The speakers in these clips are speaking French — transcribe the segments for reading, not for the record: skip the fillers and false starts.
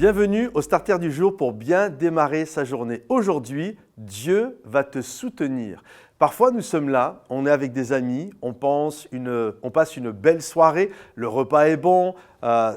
Bienvenue au Starter du jour pour bien démarrer sa journée. Aujourd'hui, Dieu va te soutenir. Parfois, nous sommes là, on est avec des amis, on passe une belle soirée, le repas est bon,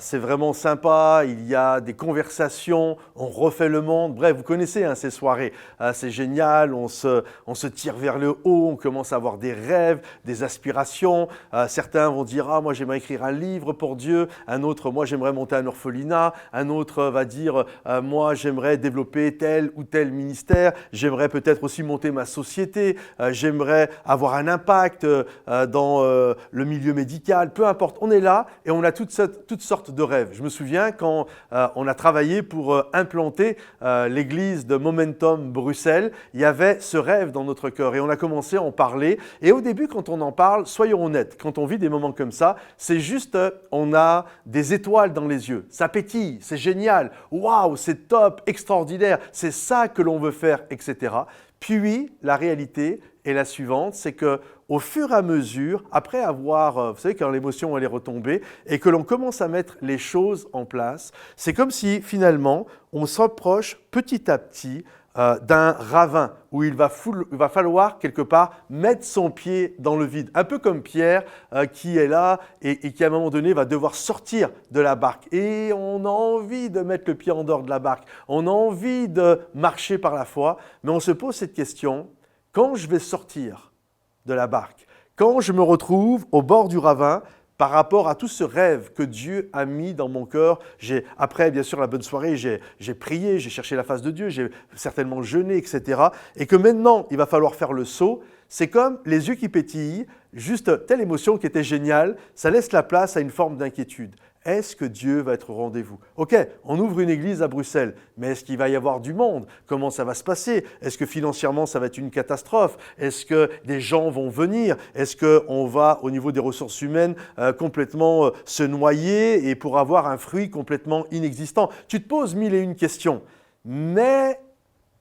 c'est vraiment sympa, il y a des conversations, on refait le monde. Bref, vous connaissez ces soirées, c'est génial, on se tire vers le haut, on commence à avoir des rêves, des aspirations. Certains vont dire « Ah, moi j'aimerais écrire un livre pour Dieu », un autre « Moi j'aimerais monter un orphelinat », un autre va dire « Moi j'aimerais développer tel ou tel ministère, j'aimerais peut-être aussi monter ma société ». J'aimerais avoir un impact dans le milieu médical, peu importe. On est là et on a toutes sortes de rêves. Je me souviens quand on a travaillé pour implanter l'église de Momentum Bruxelles, il y avait ce rêve dans notre cœur et on a commencé à en parler. Et au début, quand on en parle, soyons honnêtes, quand on vit des moments comme ça, c'est juste, on a des étoiles dans les yeux. Ça pétille, c'est génial, waouh, c'est top, extraordinaire, c'est ça que l'on veut faire, etc. Puis, la réalité est la suivante, c'est qu'au fur et à mesure, après avoir, vous savez, quand l'émotion elle est retombée et que l'on commence à mettre les choses en place, c'est comme si finalement, on s'approche petit à petit d'un ravin où il va falloir quelque part mettre son pied dans le vide. Un peu comme Pierre qui est là et qui à un moment donné va devoir sortir de la barque. Et on a envie de mettre le pied en dehors de la barque, on a envie de marcher par la foi, mais on se pose cette question, quand je vais sortir de la barque, quand je me retrouve au bord du ravin, par rapport à tout ce rêve que Dieu a mis dans mon cœur, après bien sûr la bonne soirée, j'ai prié, j'ai cherché la face de Dieu, j'ai certainement jeûné, etc. Et que maintenant, il va falloir faire le saut. C'est comme les yeux qui pétillent, juste telle émotion qui était géniale, ça laisse la place à une forme d'inquiétude. Est-ce que Dieu va être au rendez-vous? Ok, on ouvre une église à Bruxelles, mais est-ce qu'il va y avoir du monde? Comment ça va se passer? Est-ce que financièrement ça va être une catastrophe? Est-ce que des gens vont venir? Est-ce qu'on va au niveau des ressources humaines complètement se noyer et pour avoir un fruit complètement inexistant? Tu te poses mille et une questions, mais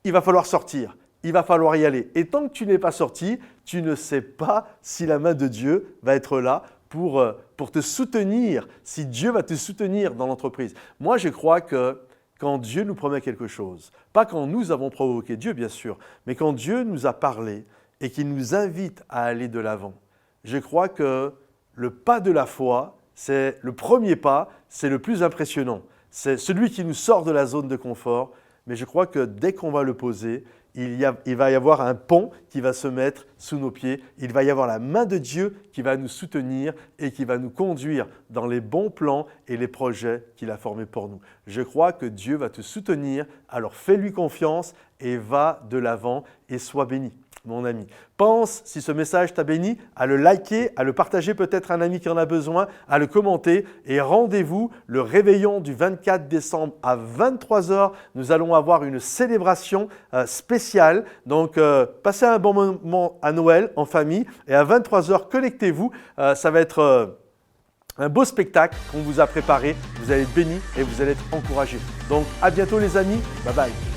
il va falloir sortir. Il va falloir y aller. Et tant que tu n'es pas sorti, tu ne sais pas si la main de Dieu va être là pour te soutenir, si Dieu va te soutenir dans l'entreprise. Moi, je crois que quand Dieu nous promet quelque chose, pas quand nous avons provoqué Dieu, bien sûr, mais quand Dieu nous a parlé et qu'il nous invite à aller de l'avant, je crois que le pas de la foi, c'est le premier pas, c'est le plus impressionnant. C'est celui qui nous sort de la zone de confort, mais je crois que dès qu'on va le poser, il va y avoir un pont qui va se mettre sous nos pieds. Il va y avoir la main de Dieu qui va nous soutenir et qui va nous conduire dans les bons plans et les projets qu'il a formés pour nous. Je crois que Dieu va te soutenir, alors fais-lui confiance et va de l'avant et sois béni. Mon ami, pense, si ce message t'a béni, à le liker, à le partager peut-être à un ami qui en a besoin, à le commenter et rendez-vous le réveillon du 24 décembre à 23 h. Nous allons avoir une célébration spéciale. Donc, passez un bon moment à Noël en famille et à 23 h, connectez-vous. Ça va être un beau spectacle qu'on vous a préparé. Vous allez être bénis et vous allez être encouragés. Donc, à bientôt les amis. Bye bye.